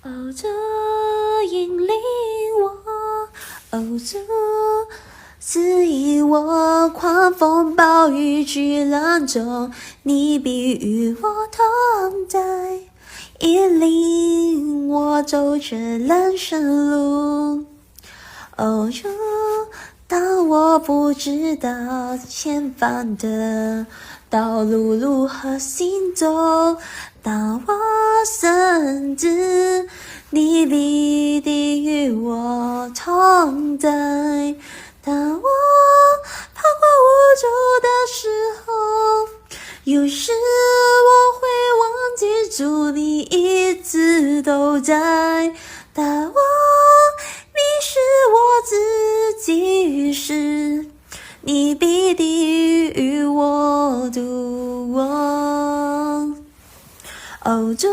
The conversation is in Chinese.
哦，主引领我，哦，主指引我，狂风暴雨巨浪中，你必与我同在，引领我走这人生路。哦，主，当我不知道前方的道路如何行走，当我深知你必定与我同在，当我彷徨无助的时候，有时我会忘记主你一直都在，当我迷失我自己时，你必定与我同往。哦，主